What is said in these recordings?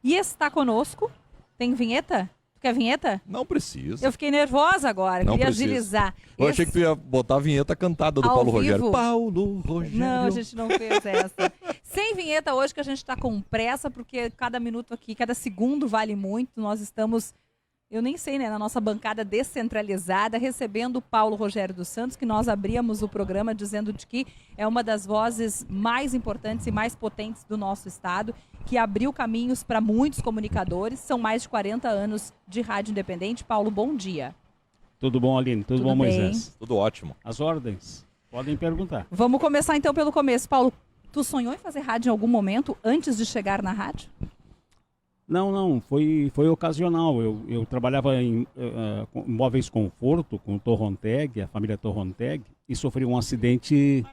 E está conosco. Tem vinheta? Tu quer vinheta? Não precisa. Eu fiquei nervosa agora, Não queria precisa. agilizar. Eu achei que tu ia botar a vinheta cantada do Ao Paulo vivo? Rogério. Paulo Rogério. Não, a gente não fez essa. Sem vinheta hoje, que a gente está com pressa, porque cada minuto aqui, cada segundo vale muito. Nós estamos, eu nem sei, né, na nossa bancada descentralizada, recebendo o Paulo Rogério dos Santos, que nós abríamos o programa dizendo de que é uma das vozes mais importantes e mais potentes do nosso estado, que abriu caminhos para muitos comunicadores. São mais de 40 anos de rádio independente. Paulo, bom dia. Tudo bom, Aline? Tudo bom, bem? Moisés? Tudo ótimo. As ordens. Podem perguntar. Vamos começar então pelo começo. Paulo, tu sonhou em fazer rádio em algum momento antes de chegar na rádio? Não. Foi ocasional. Eu trabalhava em móveis conforto com o Torronteg, a família Torronteg, e sofri um acidente.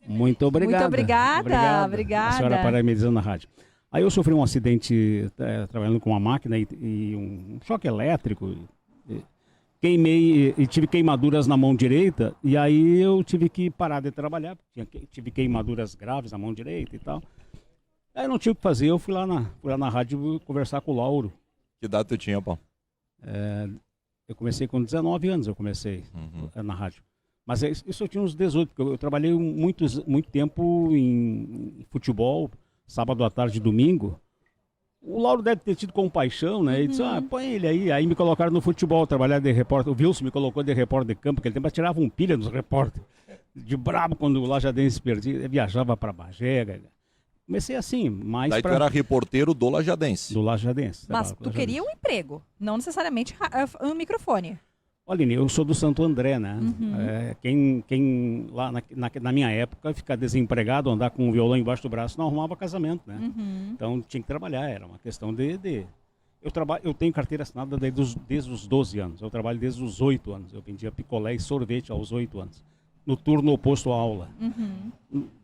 Muito obrigado. Muito obrigada. A senhora parabenizando na rádio. Aí eu sofri um acidente trabalhando com uma máquina e um choque elétrico. Queimei e tive queimaduras na mão direita, e aí eu tive que parar de trabalhar, porque tive queimaduras graves na mão direita e tal. Aí não tinha o que fazer, eu fui lá na rádio conversar com o Lauro. Que idade tu tinha, Paulo? Eu comecei com 19 anos, na rádio. Mas isso eu tinha uns 18, porque eu trabalhei muito tempo em futebol, sábado à tarde e domingo. O Lauro deve ter tido compaixão, né? Ele disse, põe ele aí. Aí me colocaram no futebol, trabalhar de repórter. O Wilson me colocou de repórter de campo, porque ele tempo tirava um pilha nos repórteres. De brabo, quando o Lajadense perdia, viajava para Bagé. Comecei assim, mas Daí tu era reporteiro do Lajadense. do Lajadense. Mas tu queria um emprego, não necessariamente um microfone. Olha, eu sou do Santo André, né? Quem lá na minha época, ficar desempregado, andar com um violão embaixo do braço, não arrumava casamento, né? Então tinha que trabalhar, era uma questão de... Eu tenho carteira assinada desde os 12 anos, eu trabalho desde os 8 anos. Eu vendia picolé e sorvete aos 8 anos, no turno oposto à aula.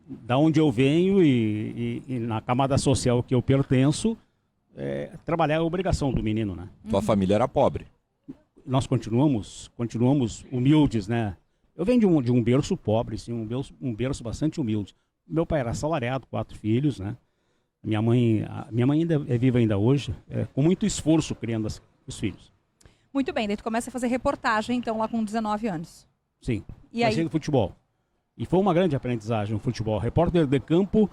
Da onde eu venho e na camada social que eu pertenço, trabalhar é obrigação do menino, né? Tua família era pobre. Nós continuamos humildes, né? Eu venho de um berço pobre, sim, um berço bastante humilde. Meu pai era assalariado, 4 filhos, né? Minha mãe ainda é viva ainda hoje, com muito esforço criando os filhos. Muito bem, daí tu começa a fazer reportagem, então, lá com 19 anos. Sim, E comecei aí? no futebol. E foi uma grande aprendizagem o futebol. Repórter de campo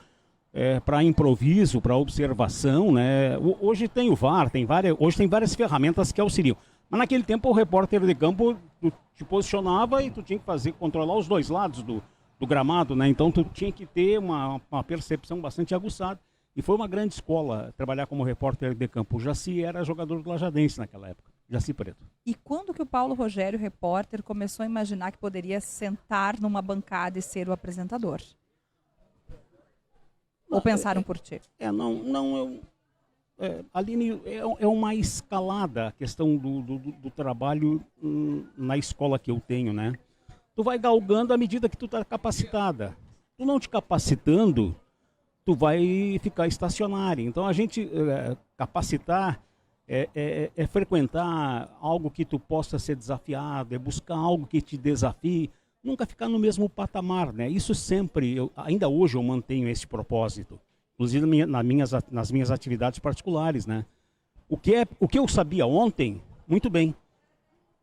para improviso, para observação, né? Hoje tem o VAR, hoje tem várias ferramentas que auxiliam. Mas naquele tempo o repórter de campo tu te posicionava e tu tinha que controlar os dois lados do gramado, né? Então tu tinha que ter uma percepção bastante aguçada. E foi uma grande escola trabalhar como repórter de campo. O Jaci era jogador do Lajadense naquela época, Jaci Preto. E quando que o Paulo Rogério, repórter, começou a imaginar que poderia sentar numa bancada e ser o apresentador? Ou pensaram por ti? Aline, é uma escalada a questão do trabalho na escola que eu tenho, né? Tu vai galgando à medida que tu tá capacitada. Tu não te capacitando, tu vai ficar estacionário. Então a gente capacitar é frequentar algo que tu possa ser desafiado, é buscar algo que te desafie, nunca ficar no mesmo patamar, né? Isso sempre, ainda hoje eu mantenho esse propósito. Inclusive nas minhas atividades particulares, né? O que eu sabia ontem, muito bem.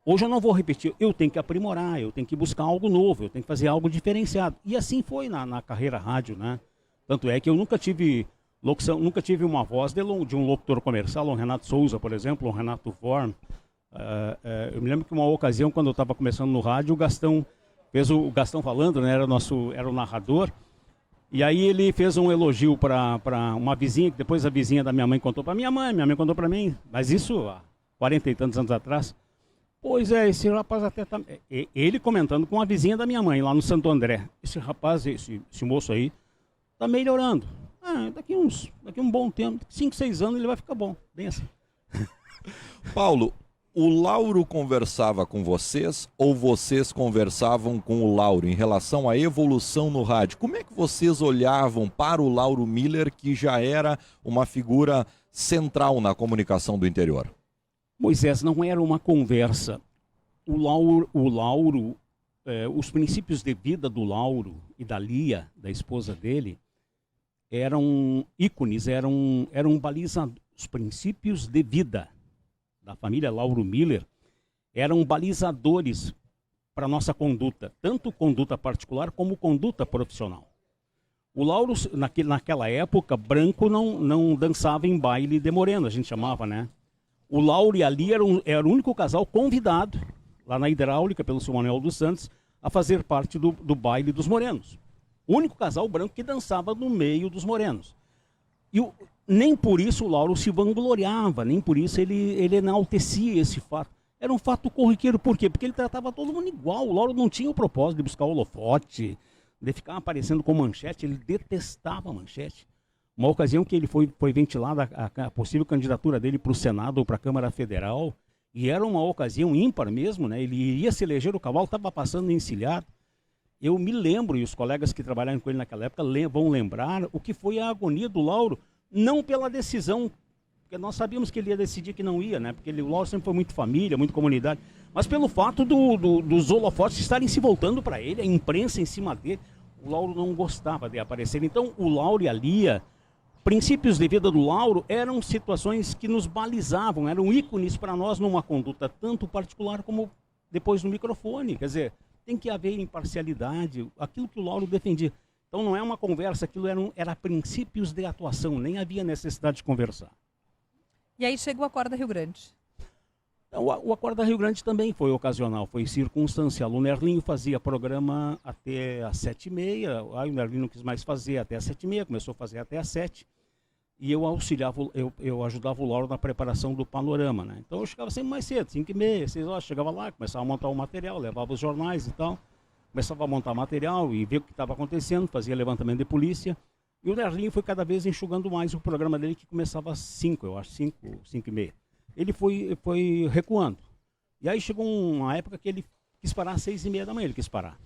Hoje eu não vou repetir, eu tenho que aprimorar, eu tenho que buscar algo novo, eu tenho que fazer algo diferenciado. E assim foi na carreira rádio, né? Tanto é que eu nunca tive locução, nunca tive uma voz de um locutor comercial, um Renato Souza, por exemplo, um Renato Vorm. Eu me lembro que uma ocasião, quando eu estava começando no rádio, o Gastão fez o Gastão falando, né? Era o narrador. E aí ele fez um elogio para uma vizinha, que depois a vizinha da minha mãe contou para minha mãe contou para mim, mas isso há 40 e tantos anos atrás. Pois esse rapaz até tá... Ele comentando com a vizinha da minha mãe, lá no Santo André. Esse rapaz, esse moço aí, tá melhorando. Daqui um bom tempo, 5, 6 anos ele vai ficar bom, bem assim. Paulo, o Lauro conversava com vocês ou vocês conversavam com o Lauro em relação à evolução no rádio? Como é que vocês olhavam para o Lauro Miller, que já era uma figura central na comunicação do interior? Moisés, não era uma conversa. O Lauro, os princípios de vida do Lauro e da Lia, da esposa dele, eram ícones, eram balizadores. Os princípios de vida da família Lauro Miller eram balizadores para nossa conduta, tanto conduta particular como conduta profissional. O Lauro, naquela época, branco não dançava em baile de moreno, a gente chamava, né? O Lauro e a Lia era o único casal convidado, lá na Hidráulica, pelo seu Manuel dos Santos, a fazer parte do baile dos morenos. O único casal branco que dançava no meio dos morenos. E nem por isso o Lauro se vangloriava, nem por isso ele enaltecia esse fato. Era um fato corriqueiro, por quê? Porque ele tratava todo mundo igual. O Lauro não tinha o propósito de buscar holofote, de ficar aparecendo com manchete, ele detestava manchete. Uma ocasião que ele foi ventilada a possível candidatura dele para o Senado ou para a Câmara Federal, e era uma ocasião ímpar mesmo, né? Ele iria se eleger, o cavalo estava passando encilhado. Eu me lembro, e os colegas que trabalharam com ele naquela época vão lembrar o que foi a agonia do Lauro, não pela decisão, porque nós sabíamos que ele ia decidir que não ia, né? Porque o Lauro sempre foi muito família, muito comunidade, mas pelo fato dos holofotes estarem se voltando para ele, a imprensa em cima dele. O Lauro não gostava de aparecer. Então, o Lauro e a Lia, princípios de vida do Lauro eram situações que nos balizavam, eram ícones para nós numa conduta tanto particular como depois no microfone. Quer dizer, tem que haver imparcialidade, aquilo que o Lauro defendia. Então não é uma conversa, aquilo era princípios de atuação, nem havia necessidade de conversar. E aí chega o Acorda Rio Grande. O Acorda Rio Grande também foi ocasional, foi circunstancial. O Nerlinho fazia programa até às 7h30, aí o Nerlinho não quis mais fazer até às 7h30, começou a fazer até às 7h. E eu auxiliava, eu ajudava o Lauro na preparação do panorama, né? Então eu chegava sempre mais cedo, 5h30, 6h, chegava lá, começava a montar o material, levava os jornais e tal, começava a montar material e ver o que estava acontecendo, fazia levantamento de polícia. E o Nerlinho foi cada vez enxugando mais o programa dele, que começava às 5, eu acho, 5h30. Ele foi recuando. E aí chegou uma época que ele quis parar às 6h30 da manhã, ele quis parar.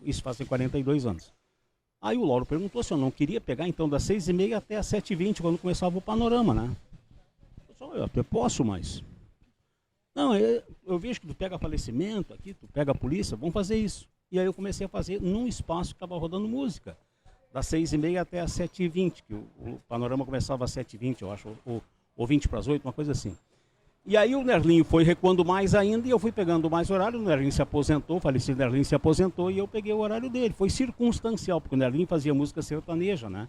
Isso fazem 42 anos. Aí o Lauro perguntou se eu não queria pegar então das 6h30 até às 7h20, quando começava o panorama, né? Eu até posso, mas... Não, eu vejo que tu pega falecimento aqui, tu pega a polícia, vamos fazer isso. E aí eu comecei a fazer num espaço que estava rodando música. Das 6h30 até às 7h20, que o panorama começava às 7h20, eu acho, ou 7h20, uma coisa assim. E aí o Nerlinho foi recuando mais ainda e eu fui pegando mais horário. O Nerlinho se aposentou, o falecido Nerlinho se aposentou e eu peguei o horário dele. Foi circunstancial, porque o Nerlinho fazia música sertaneja, né?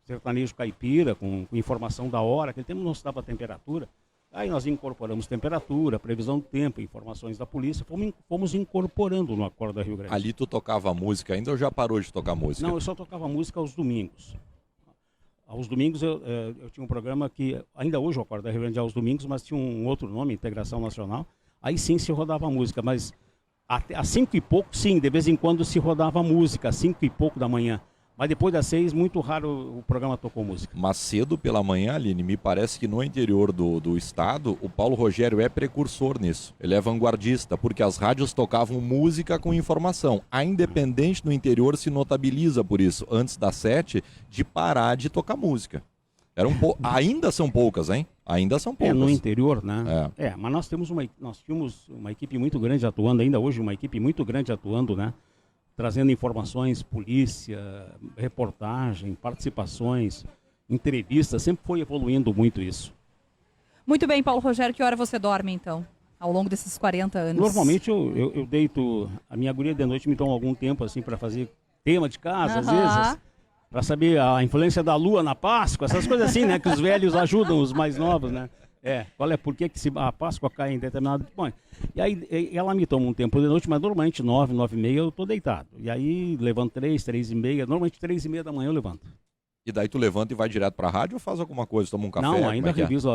Sertanejo caipira, com informação da hora, aquele tempo não se dava temperatura. Aí nós incorporamos temperatura, previsão do tempo, informações da polícia, fomos incorporando no Acorda Rio Grande. Ali tu tocava música ainda ou já parou de tocar música? Não, eu só tocava música aos domingos. Aos domingos eu tinha um programa que, ainda hoje o Acorda Rio Grande é aos domingos, mas tinha um outro nome, Integração Nacional. Aí sim se rodava música, mas até às 5 e pouco, sim, de vez em quando se rodava música, às 5 e pouco da manhã. Mas depois das 6, muito raro o programa tocou música. Mas cedo pela manhã, Aline, me parece que no interior do estado, o Paulo Rogério é precursor nisso. Ele é vanguardista, porque as rádios tocavam música com informação. A Independente no interior se notabiliza por isso, antes das 7, de parar de tocar música. Ainda são poucas, hein? Ainda são poucas. No interior, né? Mas nós tínhamos uma equipe muito grande atuando, ainda hoje uma equipe muito grande atuando, né? Trazendo informações, polícia, reportagem, participações, entrevistas, sempre foi evoluindo muito isso. Muito bem, Paulo Rogério, que hora você dorme então, ao longo desses 40 anos? Normalmente eu deito, a minha guria de noite me toma algum tempo assim para fazer tema de casa, às vezes, para saber a influência da lua na Páscoa, essas coisas assim, né, que os velhos ajudam os mais novos, né? Por que a Páscoa cai em determinado... Bom, e aí ela me toma um tempo de noite, mas normalmente 9, 9h30 eu tô deitado. E aí levanto 3, 3h30, normalmente 3h30 da manhã eu levanto. E daí tu levanta e vai direto pra rádio ou faz alguma coisa, toma um café? Não, ainda reviso,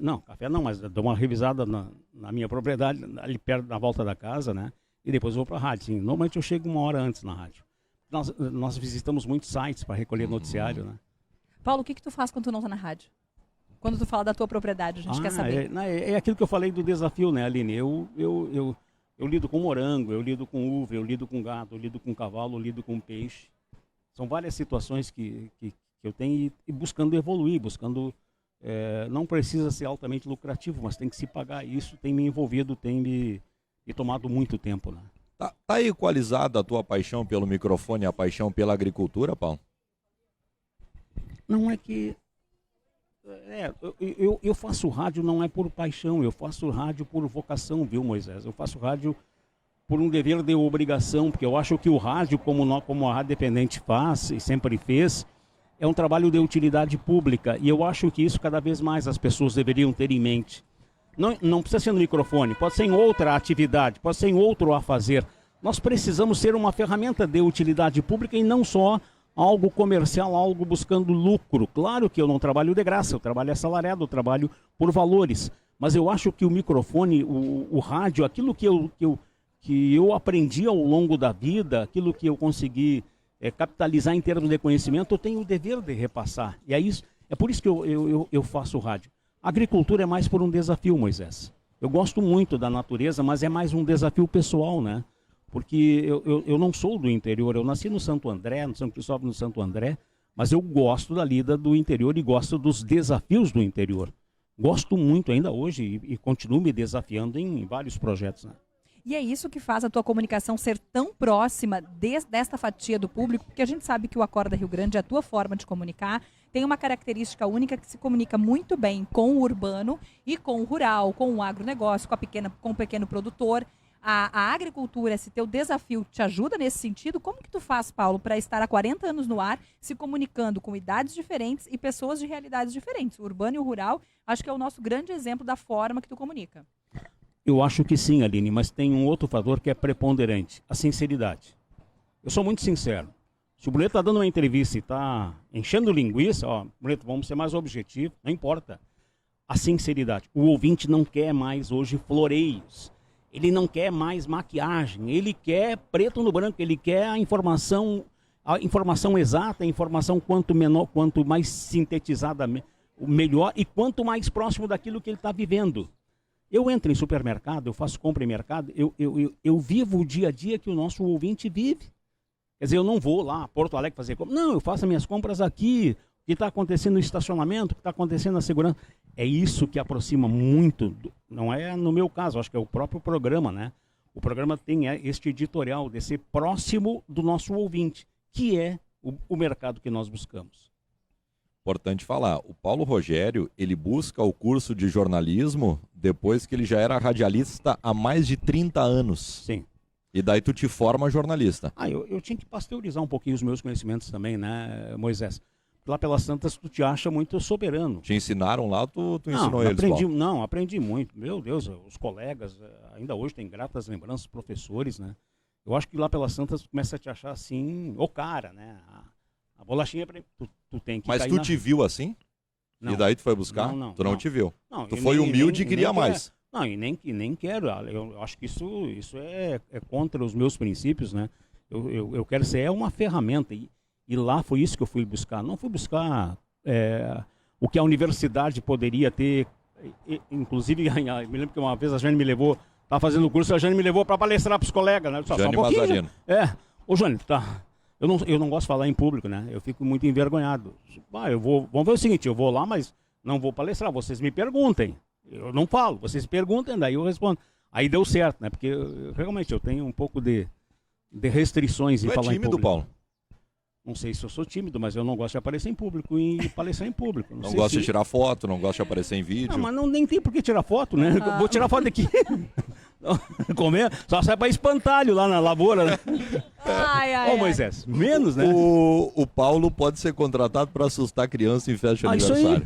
não, café não, mas dou uma revisada na minha propriedade, ali perto, na volta da casa, né? E depois vou pra rádio, sim. Normalmente eu chego 1 hora antes na rádio. Nós visitamos muitos sites para recolher noticiário, né? Paulo, o que tu faz quando tu não tá na rádio? Quando tu fala da tua propriedade, a gente quer saber. É aquilo que eu falei do desafio, né, Aline? Eu lido com morango, eu lido com uva, eu lido com gado, eu lido com cavalo, eu lido com peixe. São várias situações que eu tenho e buscando evoluir, buscando... não precisa ser altamente lucrativo, mas tem que se pagar. Isso tem me envolvido, tem me tomado muito tempo, né? Tá equalizada a tua paixão pelo microfone e a paixão pela agricultura, Paulo? Não é que... Eu faço rádio não é por paixão, eu faço rádio por vocação, viu, Moisés? Eu faço rádio por um dever de obrigação, porque eu acho que o rádio, como a Rádio Independente faz e sempre fez, é um trabalho de utilidade pública. E eu acho que isso cada vez mais as pessoas deveriam ter em mente. Não precisa ser no microfone, pode ser em outra atividade, pode ser em outro a fazer. Nós precisamos ser uma ferramenta de utilidade pública e não só algo comercial, algo buscando lucro. Claro que eu não trabalho de graça, eu trabalho assalariado, eu trabalho por valores. Mas eu acho que o microfone, o rádio, aquilo que eu aprendi ao longo da vida, aquilo que eu consegui capitalizar em termos de conhecimento, eu tenho o dever de repassar. E é por isso que eu faço rádio. A agricultura é mais por um desafio, Moisés. Eu gosto muito da natureza, mas é mais um desafio pessoal, né? Porque eu não sou do interior, eu nasci no Santo André, no São Cristóvão do Santo André, mas eu gosto da lida do interior e gosto dos desafios do interior. Gosto muito ainda hoje e continuo me desafiando em vários projetos, né? E é isso que faz a tua comunicação ser tão próxima desta fatia do público, porque a gente sabe que o Acorda Rio Grande, a tua forma de comunicar, tem uma característica única que se comunica muito bem com o urbano e com o rural, com o agronegócio, com o pequeno produtor. A agricultura, esse teu desafio te ajuda nesse sentido? Como que tu faz, Paulo, para estar há 40 anos no ar, se comunicando com idades diferentes e pessoas de realidades diferentes? O urbano e o rural, acho que é o nosso grande exemplo da forma que tu comunica. Eu acho que sim, Aline, mas tem um outro fator que é preponderante, a sinceridade. Eu sou muito sincero. Se o Boleto está dando uma entrevista e está enchendo linguiça, Boleto, vamos ser mais objetivos, não importa. A sinceridade. O ouvinte não quer mais hoje floreios. Ele não quer mais maquiagem, ele quer preto no branco, ele quer a informação exata, a informação quanto menor, quanto mais sintetizada, melhor, e quanto mais próximo daquilo que ele está vivendo. Eu entro em supermercado, eu faço compra em mercado, eu vivo o dia a dia que o nosso ouvinte vive. Quer dizer, eu não vou lá a Porto Alegre fazer compra, não, eu faço as minhas compras aqui, o que está acontecendo no estacionamento, o que está acontecendo na segurança. É isso que aproxima muito, não é no meu caso, acho que é o próprio programa, né? O programa tem este editorial de ser próximo do nosso ouvinte, que é o mercado que nós buscamos. Importante falar, o Paulo Rogério, ele busca o curso de jornalismo depois que ele já era radialista há mais de 30 anos. Sim. E daí tu te forma jornalista. Eu tinha que pasteurizar um pouquinho os meus conhecimentos também, né, Moisés? Lá pelas tantas tu te acha muito soberano. Te ensinaram lá, tu ensinou eles, aprendi, Paulo? Não, aprendi muito. Meu Deus, os colegas, ainda hoje tem gratas lembranças, professores, né? Eu acho que lá pelas tantas tu começa a te achar assim, o cara, né? A bolachinha, tu tem que Mas tu te viu assim? Não. E daí tu foi buscar? Não, tu não te viu? Não, tu foi humilde e queria mais. Não, e nem quero. Eu acho que isso é contra os meus princípios, né? Eu quero ser uma ferramenta. E lá foi isso que eu fui buscar. Não fui buscar o que a universidade poderia ter. Inclusive, me lembro que uma vez a Jane me levou, estava fazendo o curso, a Jane me levou para palestrar para os colegas, né? Só Jane Mazarino. Ô, Jane, tá. Eu não gosto de falar em público, né? Eu fico muito envergonhado. Vamos ver o seguinte, eu vou lá, mas não vou palestrar. Vocês me perguntem. Eu não falo. Vocês perguntem, daí eu respondo. Aí deu certo, né? Porque realmente eu tenho um pouco de restrições em falar em público. Tu é tímido, Paulo? Não sei se eu sou tímido, mas eu não gosto de aparecer em público e palestrar em público. Não gosta de tirar foto, não gosta de aparecer em vídeo. Não, mas nem tem por que tirar foto, né? Vou tirar foto aqui. Comer, só sai para espantalho lá na lavoura, né? Ô, Moisés, menos, né? O Paulo pode ser contratado para assustar criança em festa de aniversário.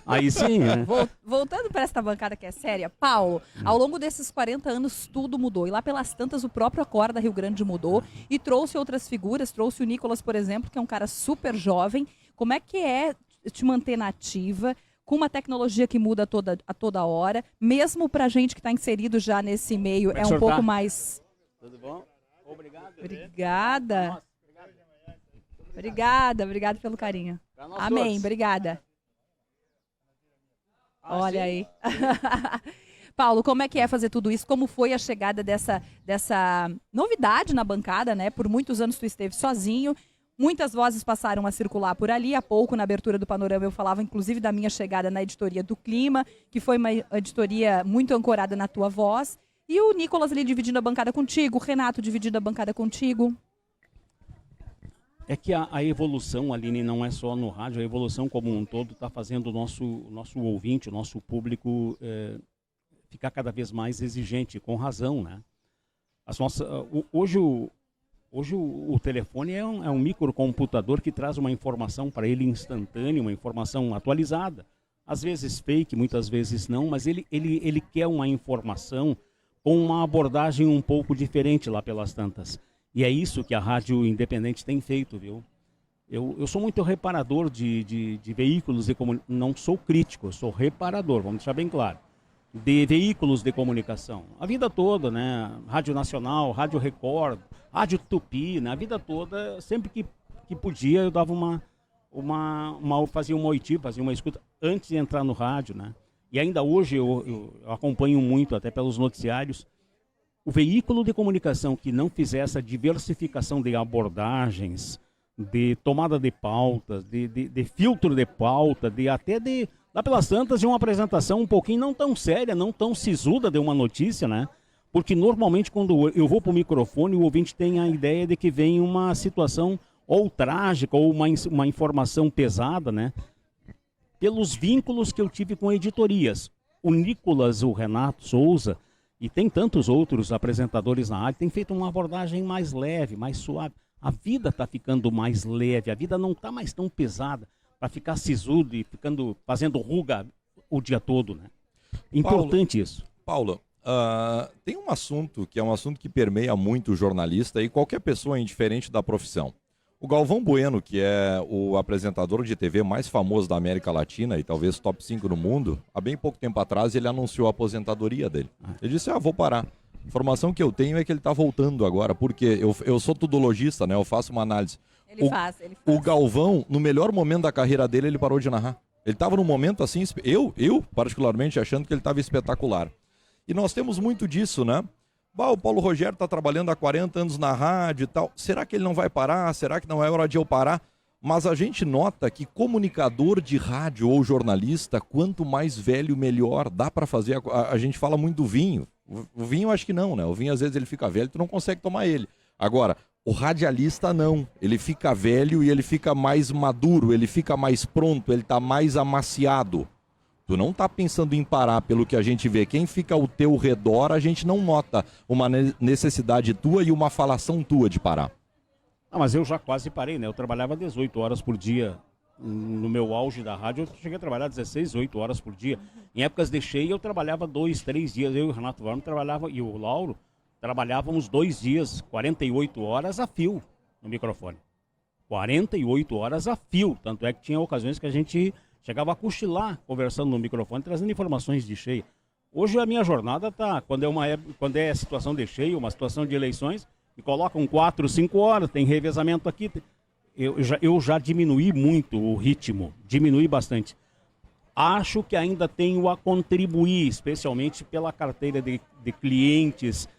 Aí sim. Né? Voltando para esta bancada que é séria, Paulo, ao longo desses 40 anos tudo mudou. E lá pelas tantas o próprio Acorda Rio Grande mudou e trouxe outras figuras, trouxe o Nicolas, por exemplo, que é um cara super jovem. Como é que é te manter na ativa, com uma tecnologia que muda a toda hora, mesmo pra gente que está inserido já nesse meio, é um pouco mais... Tudo bom? Obrigado. Obrigada pelo carinho. Amém, obrigada. Olha aí. Paulo, como é que é fazer tudo isso? Como foi a chegada dessa novidade na bancada, né? Por muitos anos tu esteve sozinho. Muitas vozes passaram a circular por ali. Há pouco, na abertura do Panorama, eu falava inclusive da minha chegada na editoria do Clima, que foi uma editoria muito ancorada na tua voz. E o Nicolas ali dividindo a bancada contigo, o Renato dividindo a bancada contigo. É que a evolução, Aline, não é só no rádio, a evolução como um todo está fazendo o nosso ouvinte, o nosso público ficar cada vez mais exigente, com razão, né? Hoje o telefone é um microcomputador que traz uma informação para ele instantânea, uma informação atualizada. Às vezes fake, muitas vezes não, mas ele quer uma informação com uma abordagem um pouco diferente lá pelas tantas. E é isso que a Rádio Independente tem feito, viu? Eu sou muito reparador de veículos de comunicação. Não sou crítico, eu sou reparador, vamos deixar bem claro. De veículos de comunicação. A vida toda, né? Rádio Nacional, Rádio Record, Rádio Tupi, né? A vida toda, sempre que podia, eu dava fazia uma oitiva, fazia uma escuta antes de entrar no rádio, né? E ainda hoje eu acompanho muito, até pelos noticiários, o veículo de comunicação que não fizer essa diversificação de abordagens, de tomada de pautas, de filtro de pauta, lá pelas tantas, de uma apresentação um pouquinho não tão séria, não tão sisuda de uma notícia, né? Porque normalmente quando eu vou para o microfone, o ouvinte tem a ideia de que vem uma situação ou trágica ou uma informação pesada, né? Pelos vínculos que eu tive com editorias. O Nicolas, o Renato Souza, e tem tantos outros apresentadores na área, tem feito uma abordagem mais leve, mais suave. A vida está ficando mais leve, a vida não está mais tão pesada para ficar sisudo e fazendo ruga o dia todo, né? Importante isso. Paulo, tem um assunto que é um assunto que permeia muito o jornalista e qualquer pessoa indiferente da profissão. O Galvão Bueno, que é o apresentador de TV mais famoso da América Latina e talvez top 5 no mundo, há bem pouco tempo atrás ele anunciou a aposentadoria dele. Ele disse, vou parar. A informação que eu tenho é que ele está voltando agora, porque eu sou tudologista, né? Eu faço uma análise. Ele faz. O Galvão, no melhor momento da carreira dele, ele parou de narrar. Ele estava num momento assim, eu particularmente achando que ele estava espetacular. E nós temos muito disso, né? O Paulo Rogério está trabalhando há 40 anos na rádio e tal. Será que ele não vai parar? Será que não é hora de eu parar? Mas a gente nota que comunicador de rádio ou jornalista, quanto mais velho, melhor. Dá para fazer. A gente fala muito do vinho. O vinho acho que não, né? O vinho às vezes ele fica velho, tu não consegue tomar ele. Agora, o radialista não. Ele fica velho e ele fica mais maduro, ele fica mais pronto, ele está mais amaciado. Tu não está pensando em parar pelo que a gente vê. Quem fica ao teu redor, a gente não nota uma necessidade tua e uma falação tua de parar. Mas eu já quase parei, né? Eu trabalhava 18 horas por dia. No meu auge da rádio, eu cheguei a trabalhar 16, 18 horas por dia. Em épocas de cheia, eu trabalhava 2, 3 dias. Eu e o Renato Varno e o Lauro trabalhávamos 2 dias, 48 horas a fio no microfone. 48 horas a fio. Tanto é que tinha ocasiões que a gente chegava a cochilar conversando no microfone, trazendo informações de cheia. Hoje a minha jornada tá, quando é situação de cheia, uma situação de eleições, me colocam 4, 5 horas, tem revezamento aqui. Eu já diminuí muito o ritmo, diminui bastante. Acho que ainda tenho a contribuir, especialmente pela carteira de clientes,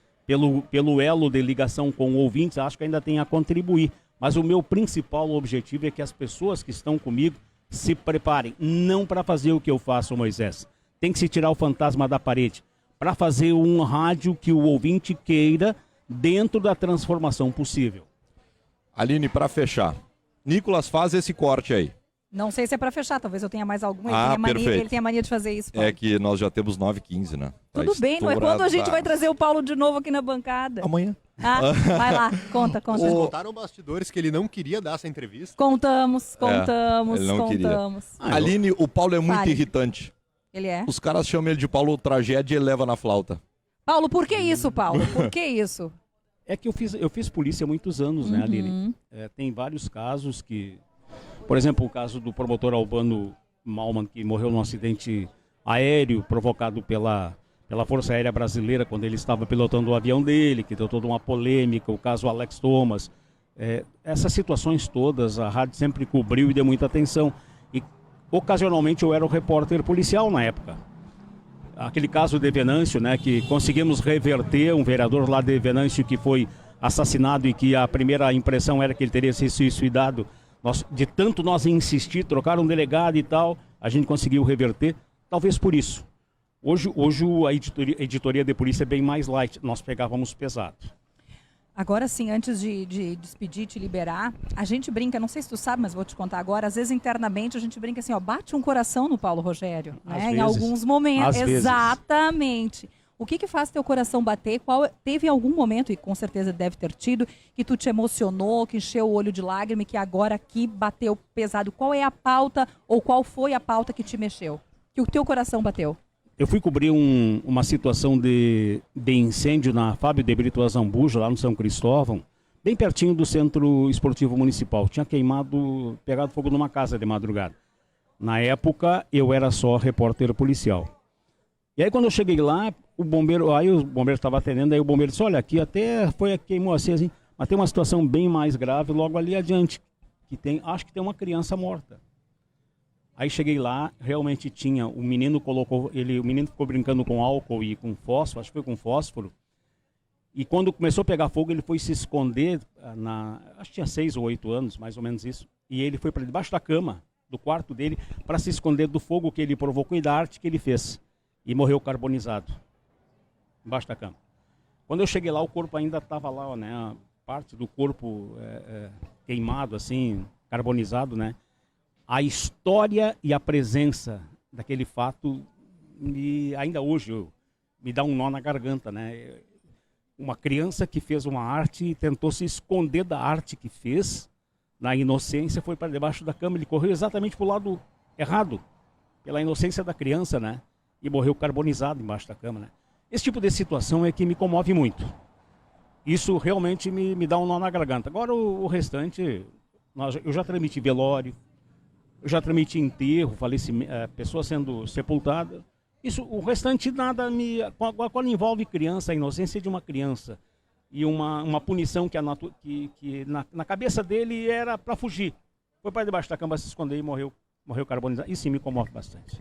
pelo elo de ligação com ouvintes, acho que ainda tenho a contribuir. Mas o meu principal objetivo é que as pessoas que estão comigo se preparem, não para fazer o que eu faço, Moisés. Tem que se tirar o fantasma da parede, para fazer um rádio que o ouvinte queira dentro da transformação possível. Aline, para fechar, Nicolas, faz esse corte aí. Não sei se é para fechar, talvez eu tenha mais alguma. Ele tem a mania de fazer isso, Paulo. É que nós já temos 9h15, né? Tudo bem, não é quando a gente vai trazer o Paulo de novo aqui na bancada? Amanhã. Vai lá, conta. Vocês contaram bastidores que ele não queria dar essa entrevista? Contamos. Ele não queria. Aline, o Paulo é muito irritante. Ele é? Os caras chamam ele de Paulo Tragédia e ele leva na flauta. Paulo, por que isso, Paulo? Por que isso? É que eu fiz polícia há muitos anos, né, Aline? Tem vários casos que... Por exemplo, o caso do promotor Albano Malman, que morreu num acidente aéreo provocado pela Força Aérea Brasileira, quando ele estava pilotando o avião dele, que deu toda uma polêmica, o caso Alex Thomas. Essas situações todas, a rádio sempre cobriu e deu muita atenção. E, ocasionalmente, eu era o repórter policial na época. Aquele caso de Venâncio, né, que conseguimos reverter, um vereador lá de Venâncio que foi assassinado e que a primeira impressão era que ele teria se suicidado. De tanto nós insistir, trocar um delegado e tal, a gente conseguiu reverter, talvez por isso. Hoje a editoria de polícia é bem mais light, nós pegávamos pesado. Agora sim, antes de despedir, te liberar, a gente brinca, não sei se tu sabe, mas vou te contar agora, às vezes internamente a gente brinca assim, ó, bate um coração no Paulo Rogério, Às né? Em vezes. alguns momentos. Às vezes. Exatamente. O que faz teu coração bater? Teve algum momento, e com certeza deve ter tido, que tu te emocionou, que encheu o olho de lágrima e que agora aqui bateu pesado? Qual é a pauta ou qual foi a pauta que te mexeu? Que o teu coração bateu? Eu fui cobrir uma situação de incêndio na Fábio de Brito Azambuja, lá no São Cristóvão, bem pertinho do Centro Esportivo Municipal. Tinha pegado fogo numa casa de madrugada. Na época, eu era só repórter policial. E aí, quando eu cheguei lá, o bombeiro estava atendendo, aí o bombeiro disse, olha, aqui até queimou assim, mas tem uma situação bem mais grave logo ali adiante, acho que tem uma criança morta. Aí cheguei lá, realmente tinha, o menino ficou brincando com álcool e com fósforo, acho que foi com fósforo, e quando começou a pegar fogo, ele foi se esconder, acho que tinha 6 ou 8 anos, mais ou menos isso, e ele foi para debaixo da cama, do quarto dele, para se esconder do fogo que ele provocou e da arte que ele fez, e morreu carbonizado, embaixo da cama. Quando eu cheguei lá, o corpo ainda estava lá, né, a parte do corpo queimado, assim, carbonizado, né. A história e a presença daquele fato, ainda hoje, me dá um nó na garganta, né. Uma criança que fez uma arte e tentou se esconder da arte que fez, na inocência, foi para debaixo da cama, ele correu exatamente para o lado errado, pela inocência da criança, né, e morreu carbonizado embaixo da cama, né. Esse tipo de situação é que me comove muito. Isso realmente me dá um nó na garganta. Agora o restante, eu já transmiti velório, eu já transmiti enterro, pessoa sendo sepultada. Isso, o restante nada quando envolve criança, a inocência de uma criança e uma punição que na cabeça dele era para fugir. Foi para debaixo da cama se esconder e morreu carbonizado. Isso sim me comove bastante.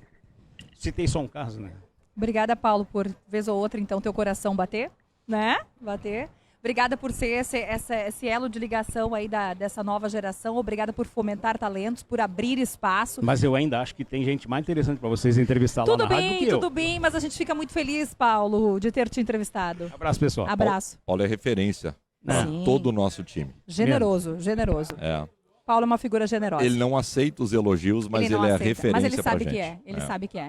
Citei só um caso, né? Obrigada, Paulo, por vez ou outra, então, teu coração bater, né? Bater. Obrigada por ser esse elo de ligação aí dessa nova geração. Obrigada por fomentar talentos, por abrir espaço. Mas eu ainda acho que tem gente mais interessante para vocês entrevistar lá na rádio do que eu. Tudo bem, mas a gente fica muito feliz, Paulo, de ter te entrevistado. Abraço, pessoal. Abraço. Paulo é referência para Sim. todo o nosso time. Generoso. É. Paulo é uma figura generosa. Ele não aceita os elogios, mas não ele é aceita, referência mas ele pra sabe gente. que é. Ele sabe que é.